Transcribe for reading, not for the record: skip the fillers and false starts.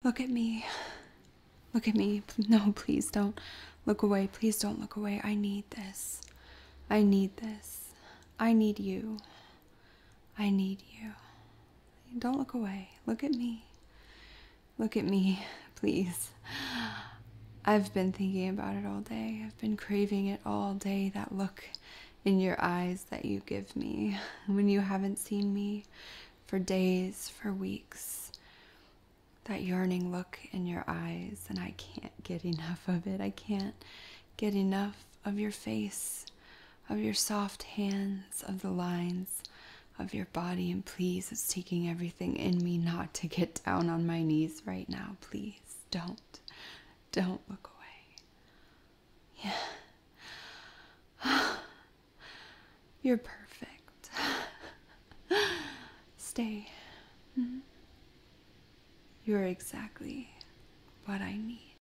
Look at me. Look at me. No, please don't look away. Please don't look away. I need this. I need this. I need you. I need you. Don't look away. Look at me. Look at me, please. I've been thinking about it all day. I've been craving it all day, that look in your eyes that you give me when you haven't seen me for days, for weeks. That yearning look in your eyes, and I can't get enough of it. I can't get enough of your face, of your soft hands, of the lines of your body. And please, it's taking everything in me not to get down on my knees right now. Please don't look away. Yeah. You're perfect. Stay. You're exactly what I need.